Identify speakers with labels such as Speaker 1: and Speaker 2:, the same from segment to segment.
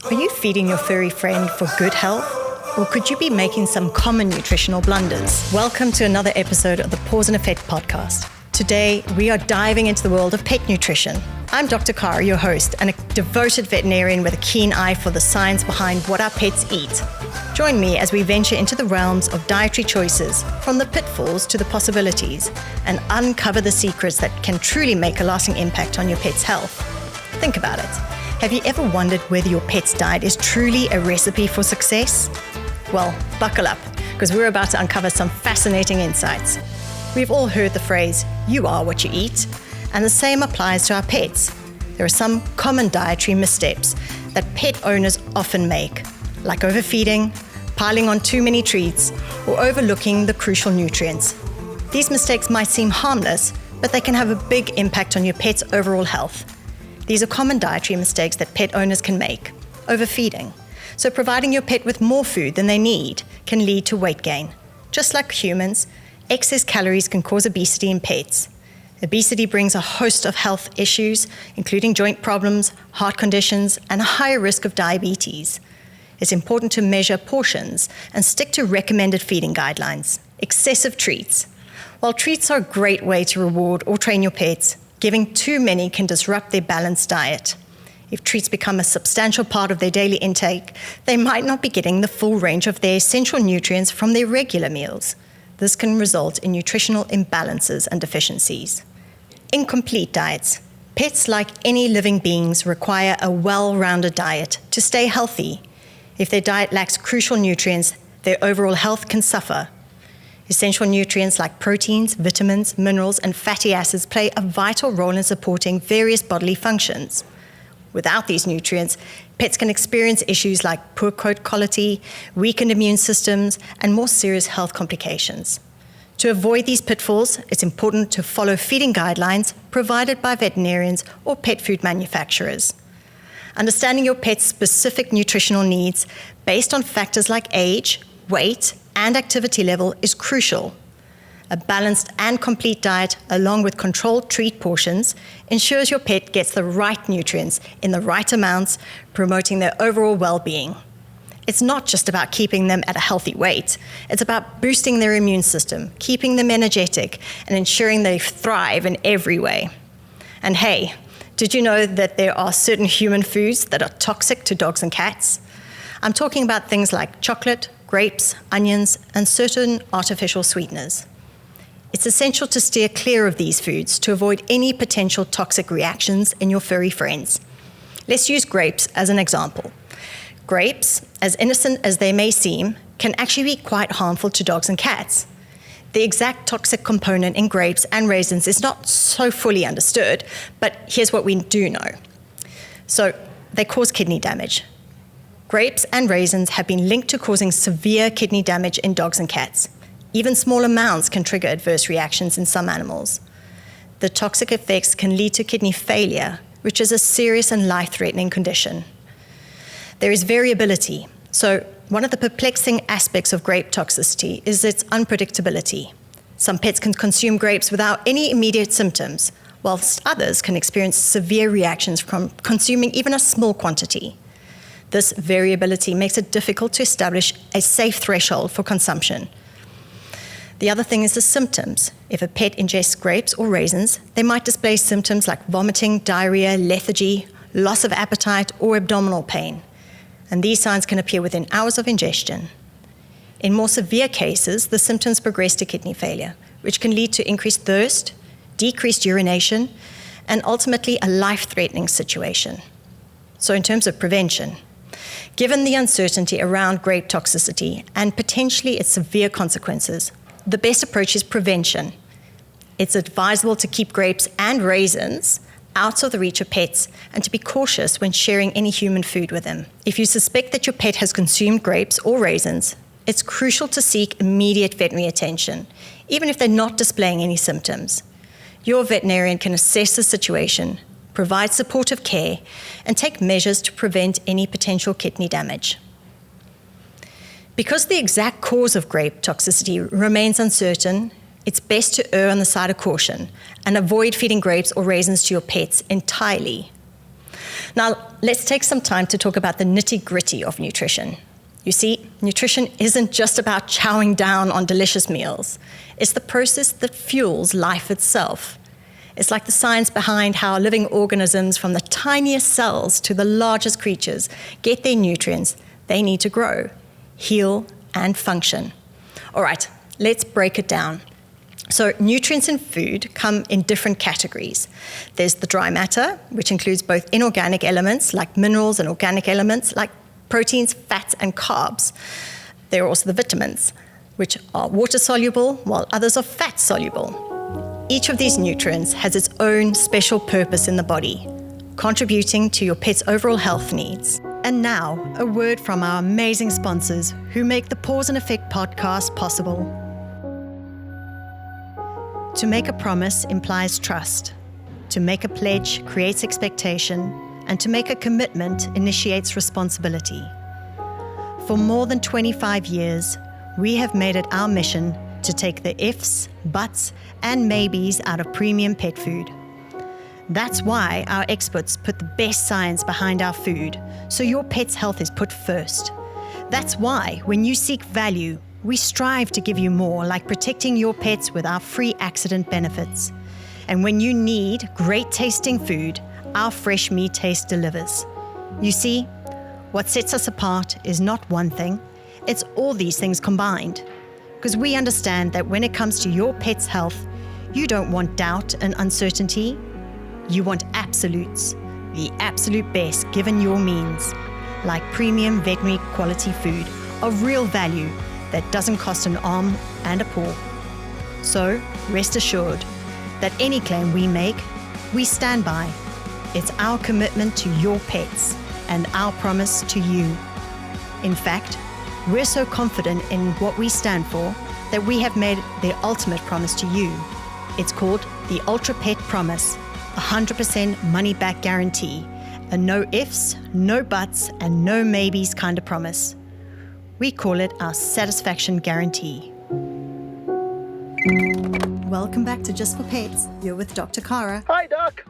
Speaker 1: Are you feeding your furry friend for good health? Or could you be making some common nutritional blunders? Welcome to another episode of the Paws Effect podcast. Today, we are diving into the world of pet nutrition. I'm Dr Carra, your host, and a devoted veterinarian with a keen eye for the science behind what our pets eat. Join me as we venture into the realms of dietary choices, from the pitfalls to the possibilities, and uncover the secrets that can truly make a lasting impact on your pet's health. Think about it. Have you ever wondered whether your pet's diet is truly a recipe for success? Well, buckle up, because we're about to uncover some fascinating insights. We've all heard the phrase, "you are what you eat," and the same applies to our pets. There are some common dietary missteps that pet owners often make, like overfeeding, piling on too many treats, or overlooking the crucial nutrients. These mistakes might seem harmless, but they can have a big impact on your pet's overall health. These are common dietary mistakes that pet owners can make. Overfeeding. So providing your pet with more food than they need can lead to weight gain. Just like humans, excess calories can cause obesity in pets. Obesity brings a host of health issues, including joint problems, heart conditions, and a higher risk of diabetes. It's important to measure portions and stick to recommended feeding guidelines. Excessive treats. While treats are a great way to reward or train your pets, giving too many can disrupt their balanced diet. If treats become a substantial part of their daily intake, they might not be getting the full range of their essential nutrients from their regular meals. This can result in nutritional imbalances and deficiencies. Incomplete diets. Pets, like any living beings, require a well-rounded diet to stay healthy. If their diet lacks crucial nutrients, their overall health can suffer. Essential nutrients like proteins, vitamins, minerals, and fatty acids play a vital role in supporting various bodily functions. Without these nutrients, pets can experience issues like poor coat quality, weakened immune systems, and more serious health complications. To avoid these pitfalls, it's important to follow feeding guidelines provided by veterinarians or pet food manufacturers. Understanding your pet's specific nutritional needs based on factors like age, weight, and activity level is crucial. A balanced and complete diet, along with controlled treat portions, ensures your pet gets the right nutrients in the right amounts, promoting their overall well-being. It's not just about keeping them at a healthy weight. It's about boosting their immune system, keeping them energetic, and ensuring they thrive in every way. And hey, did you know that there are certain human foods that are toxic to dogs and cats? I'm talking about things like chocolate, grapes, onions, and certain artificial sweeteners. It's essential to steer clear of these foods to avoid any potential toxic reactions in your furry friends. Let's use grapes as an example. Grapes, as innocent as they may seem, can actually be quite harmful to dogs and cats. The exact toxic component in grapes and raisins is not so fully understood, but here's what we do know. So, they cause kidney damage. Grapes and raisins have been linked to causing severe kidney damage in dogs and cats. Even small amounts can trigger adverse reactions in some animals. The toxic effects can lead to kidney failure, which is a serious and life-threatening condition. There is variability. So, one of the perplexing aspects of grape toxicity is its unpredictability. Some pets can consume grapes without any immediate symptoms, whilst others can experience severe reactions from consuming even a small quantity. This variability makes it difficult to establish a safe threshold for consumption. The other thing is the symptoms. If a pet ingests grapes or raisins, they might display symptoms like vomiting, diarrhea, lethargy, loss of appetite, or abdominal pain. And these signs can appear within hours of ingestion. In more severe cases, the symptoms progress to kidney failure, which can lead to increased thirst, decreased urination, and ultimately a life-threatening situation. So in terms of prevention, given the uncertainty around grape toxicity and potentially its severe consequences, the best approach is prevention. It's advisable to keep grapes and raisins out of the reach of pets and to be cautious when sharing any human food with them. If you suspect that your pet has consumed grapes or raisins, it's crucial to seek immediate veterinary attention, even if they're not displaying any symptoms. Your veterinarian can assess the situation, provide supportive care, and take measures to prevent any potential kidney damage. Because the exact cause of grape toxicity remains uncertain, it's best to err on the side of caution and avoid feeding grapes or raisins to your pets entirely. Now, let's take some time to talk about the nitty-gritty of nutrition. You see, nutrition isn't just about chowing down on delicious meals. It's the process that fuels life itself. It's like the science behind how living organisms, from the tiniest cells to the largest creatures, get their nutrients they need to grow, heal, and function. All right, let's break it down. So nutrients in food come in different categories. There's the dry matter, which includes both inorganic elements like minerals and organic elements like proteins, fats, and carbs. There are also the vitamins, which are water-soluble, while others are fat-soluble. Each of these nutrients has its own special purpose in the body, contributing to your pet's overall health needs. And now, a word from our amazing sponsors who make the Paws Effect podcast possible. To make a promise implies trust. To make a pledge creates expectation. And to make a commitment initiates responsibility. For more than 25 years, we have made it our mission to take the ifs, buts, and maybes out of premium pet food. That's why our experts put the best science behind our food, so your pet's health is put first. That's why, when you seek value, we strive to give you more, like protecting your pets with our free accident benefits. And when you need great tasting food, our fresh meat taste delivers. You see, what sets us apart is not one thing, it's all these things combined. Because we understand that when it comes to your pet's health, you don't want doubt and uncertainty, you want absolutes, the absolute best given your means, like premium veterinary quality food of real value that doesn't cost an arm and a paw. So, rest assured that any claim we make, we stand by. It's our commitment to your pets and our promise to you. In fact, we're so confident in what we stand for that we have made the ultimate promise to you. It's called the Ultra Pet Promise, 100% money-back guarantee, a no ifs, no buts, and no maybes kind of promise. We call it our satisfaction guarantee. Welcome back to Just for Pets. You're with Dr. Carra.
Speaker 2: Hi, Doc.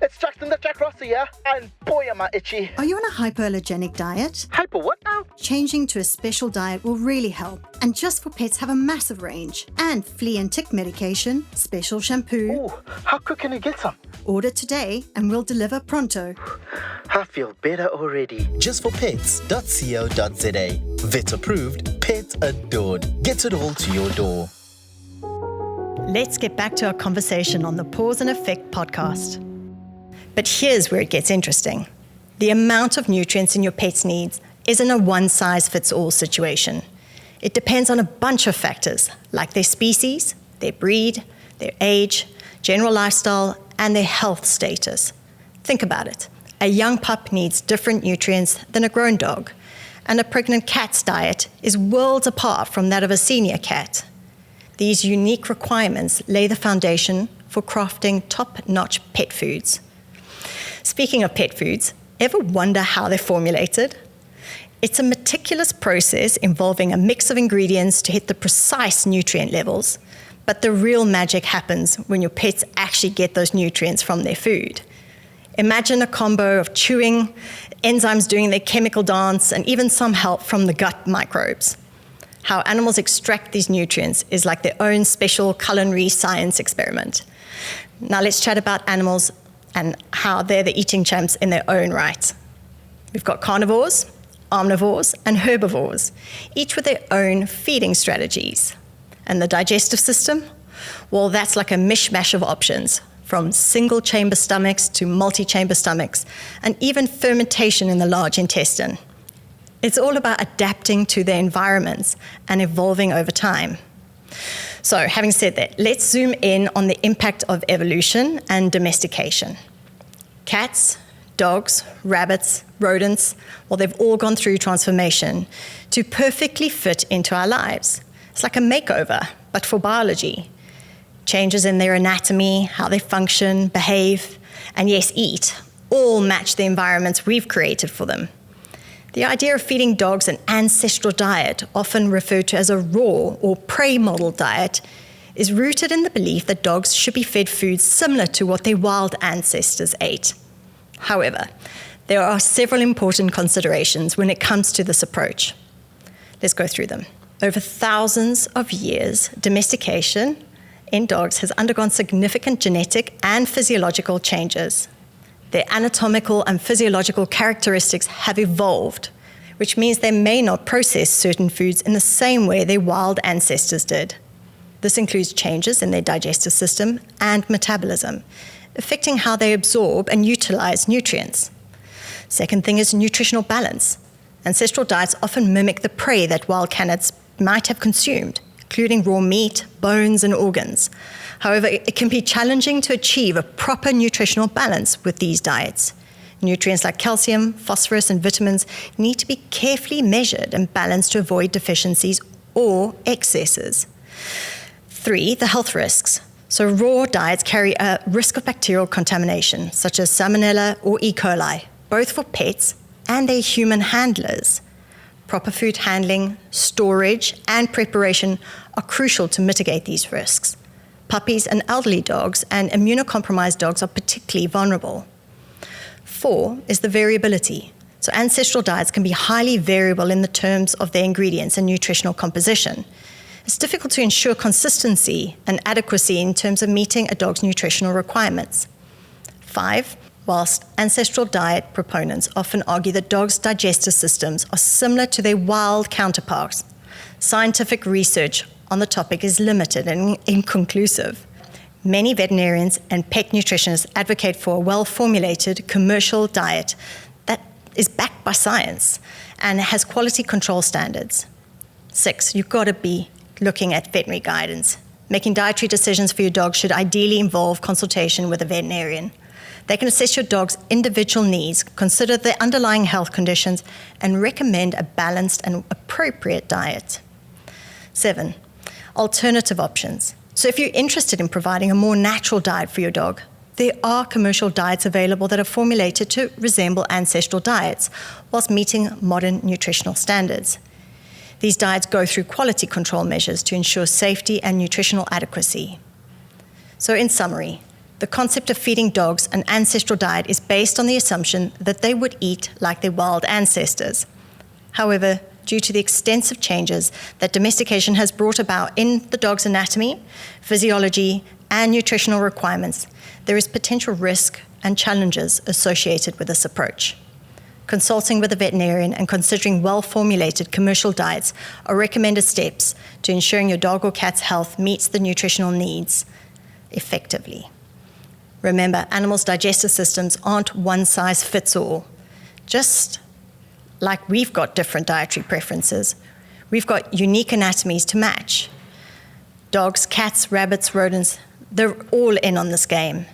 Speaker 2: It's Justin the Jack Rossi here, and boy am I itchy.
Speaker 1: Are you on a hypoallergenic diet?
Speaker 2: Hyper what now?
Speaker 1: Changing to a special diet will really help. And Just for Pets have a massive range. And flea and tick medication, special shampoo.
Speaker 2: Ooh, how quick can you get some?
Speaker 1: Order today and we'll deliver pronto.
Speaker 2: I feel better already.
Speaker 3: Justforpets.co.za. Vet approved, pet adored. Get it all to your door.
Speaker 1: Let's get back to our conversation on the Paws Effect podcast. But here's where it gets interesting. The amount of nutrients in your pet's needs isn't a one-size-fits-all situation. It depends on a bunch of factors, like their species, their breed, their age, general lifestyle, and their health status. Think about it. A young pup needs different nutrients than a grown dog, and a pregnant cat's diet is worlds apart from that of a senior cat. These unique requirements lay the foundation for crafting top-notch pet foods. Speaking of pet foods, ever wonder how they're formulated? It's a meticulous process involving a mix of ingredients to hit the precise nutrient levels, but the real magic happens when your pets actually get those nutrients from their food. Imagine a combo of chewing, enzymes doing their chemical dance, and even some help from the gut microbes. How animals extract these nutrients is like their own special culinary science experiment. Now let's chat about animals and how they're the eating champs in their own right. We've got carnivores, omnivores, and herbivores, each with their own feeding strategies. And the digestive system? Well, that's like a mishmash of options, from single-chamber stomachs to multi-chamber stomachs, and even fermentation in the large intestine. It's all about adapting to their environments and evolving over time. So, having said that, let's zoom in on the impact of evolution and domestication. Cats, dogs, rabbits, rodents, well, they've all gone through transformation to perfectly fit into our lives. It's like a makeover, but for biology. Changes in their anatomy, how they function, behave, and yes, eat, all match the environments we've created for them. The idea of feeding dogs an ancestral diet, often referred to as a raw or prey model diet, is rooted in the belief that dogs should be fed foods similar to what their wild ancestors ate. However, There are several important considerations when it comes to this approach. Let's go through them. Over thousands of years, domestication in dogs has undergone significant genetic and physiological changes. Their anatomical and physiological characteristics have evolved, which means they may not process certain foods in the same way their wild ancestors did. This includes changes in their digestive system and metabolism, affecting how they absorb and utilize nutrients. Second thing is nutritional balance. Ancestral diets often mimic the prey that wild canids might have consumed, including raw meat, bones, and organs. However, it can be challenging to achieve a proper nutritional balance with these diets. Nutrients like calcium, phosphorus, and vitamins need to be carefully measured and balanced to avoid deficiencies or excesses. 3, the health risks. So raw diets carry a risk of bacterial contamination, such as Salmonella or E. coli, both for pets and their human handlers. Proper food handling, storage, and preparation are crucial to mitigate these risks. Puppies and elderly dogs and immunocompromised dogs are particularly vulnerable. 4 is the variability. So ancestral diets can be highly variable in the terms of their ingredients and nutritional composition. It's difficult to ensure consistency and adequacy in terms of meeting a dog's nutritional requirements. 5, whilst ancestral diet proponents often argue that dogs' digestive systems are similar to their wild counterparts, scientific research on the topic is limited and inconclusive. Many veterinarians and pet nutritionists advocate for a well-formulated commercial diet that is backed by science and has quality control standards. 6, you've got to be looking at veterinary guidance. Making dietary decisions for your dog should ideally involve consultation with a veterinarian. They can assess your dog's individual needs, consider their underlying health conditions, and recommend a balanced and appropriate diet. 7, alternative options. So if you're interested in providing a more natural diet for your dog, there are commercial diets available that are formulated to resemble ancestral diets whilst meeting modern nutritional standards. These diets go through quality control measures to ensure safety and nutritional adequacy. So in summary, the concept of feeding dogs an ancestral diet is based on the assumption that they would eat like their wild ancestors. However, due to the extensive changes that domestication has brought about in the dog's anatomy, physiology, and nutritional requirements, there is potential risk and challenges associated with this approach. Consulting with a veterinarian and considering well-formulated commercial diets are recommended steps to ensuring your dog or cat's health meets the nutritional needs effectively. Remember, animals' digestive systems aren't one size fits all. Just like we've got different dietary preferences, we've got unique anatomies to match. Dogs, cats, rabbits, rodents, they're all in on this game.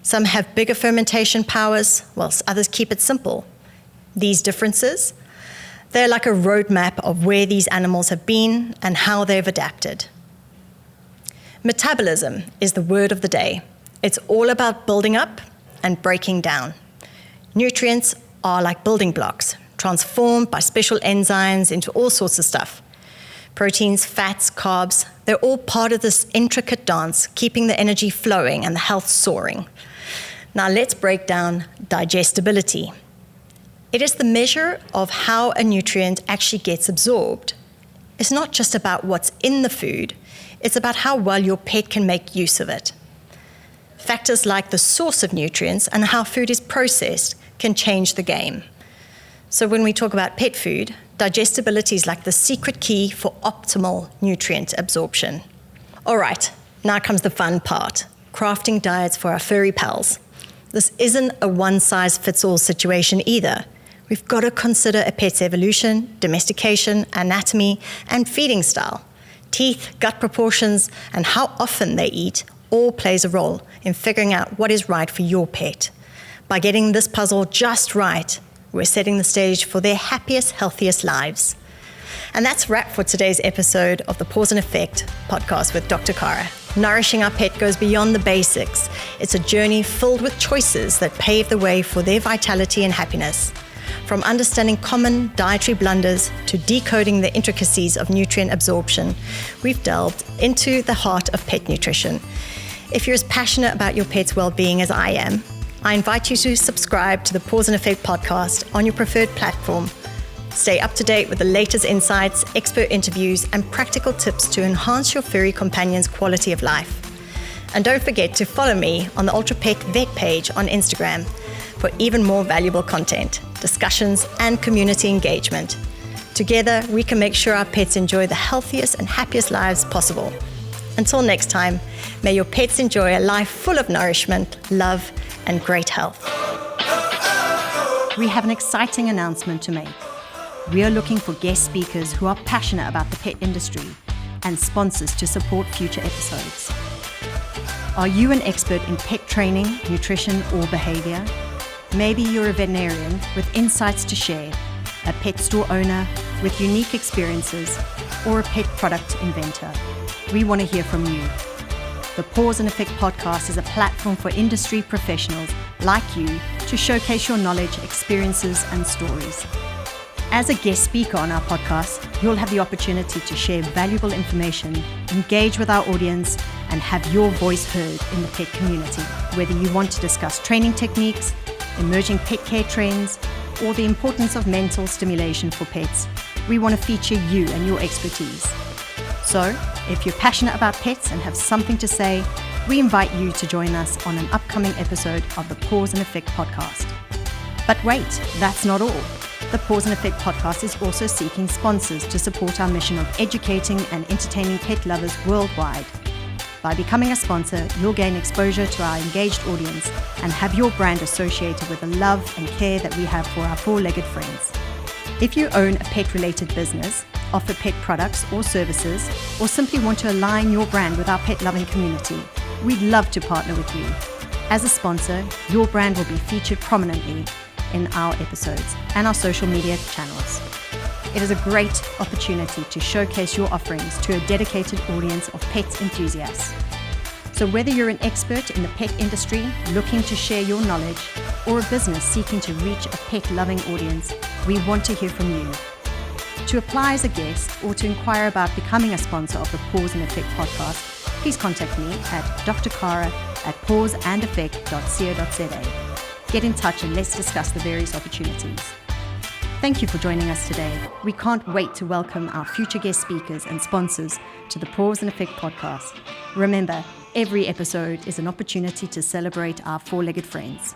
Speaker 1: Some have bigger fermentation powers, whilst others keep it simple. These differences, they're like a roadmap of where these animals have been and how they've adapted. Metabolism is the word of the day. It's all about building up and breaking down. Nutrients are like building blocks, transformed by special enzymes into all sorts of stuff. Proteins, fats, carbs, they're all part of this intricate dance, keeping the energy flowing and the health soaring. Now let's break down digestibility. It is the measure of how a nutrient actually gets absorbed. It's not just about what's in the food, it's about how well your pet can make use of it. Factors like the source of nutrients and how food is processed can change the game. So when we talk about pet food, digestibility is like the secret key for optimal nutrient absorption. All right, now comes the fun part, crafting diets for our furry pals. This isn't a one-size-fits-all situation either. We've got to consider a pet's evolution, domestication, anatomy, and feeding style. Teeth, gut proportions, and how often they eat all plays a role in figuring out what is right for your pet. By getting this puzzle just right, we're setting the stage for their happiest, healthiest lives. And that's a wrap for today's episode of the Paws Effect podcast with Dr. Carra. Nourishing our pet goes beyond the basics. It's a journey filled with choices that pave the way for their vitality and happiness. From understanding common dietary blunders to decoding the intricacies of nutrient absorption, we've delved into the heart of pet nutrition. If you're as passionate about your pet's well-being as I am, I invite you to subscribe to the Paws Effect podcast on your preferred platform. Stay up to date with the latest insights, expert interviews, and practical tips to enhance your furry companion's quality of life. And don't forget to follow me on the Ultra Pet Vet page on Instagram for even more valuable content, discussions, and community engagement. Together, we can make sure our pets enjoy the healthiest and happiest lives possible. Until next time, may your pets enjoy a life full of nourishment, love, and great health. We have an exciting announcement to make. We are looking for guest speakers who are passionate about the pet industry and sponsors to support future episodes. Are you an expert in pet training, nutrition, or behavior? Maybe you're a veterinarian with insights to share, a pet store owner with unique experiences, or a pet product inventor. We want to hear from you. The Paws Effect podcast is a platform for industry professionals like you to showcase your knowledge, experiences, and stories. As a guest speaker on our podcast, you'll have the opportunity to share valuable information, engage with our audience, and have your voice heard in the pet community. Whether you want to discuss training techniques, emerging pet care trends, or the importance of mental stimulation for pets, we want to feature you and your expertise. So, if you're passionate about pets and have something to say, we invite you to join us on an upcoming episode of the Paws Effect podcast. But wait, that's not all. The Paws Effect podcast is also seeking sponsors to support our mission of educating and entertaining pet lovers worldwide. By becoming a sponsor, you'll gain exposure to our engaged audience and have your brand associated with the love and care that we have for our four-legged friends. If you own a pet-related business, offer pet products or services, or simply want to align your brand with our pet-loving community, we'd love to partner with you. As a sponsor, your brand will be featured prominently in our episodes and our social media channels. It is a great opportunity to showcase your offerings to a dedicated audience of pet enthusiasts. So whether you're an expert in the pet industry looking to share your knowledge, or a business seeking to reach a pet-loving audience, we want to hear from you. To apply as a guest or to inquire about becoming a sponsor of the Paws Effect podcast, please contact me at Dr Carra at pawsandeffect.co.za. Get in touch and let's discuss the various opportunities. Thank you for joining us today. We can't wait to welcome our future guest speakers and sponsors to the Paws Effect podcast. Remember, every episode is an opportunity to celebrate our four-legged friends.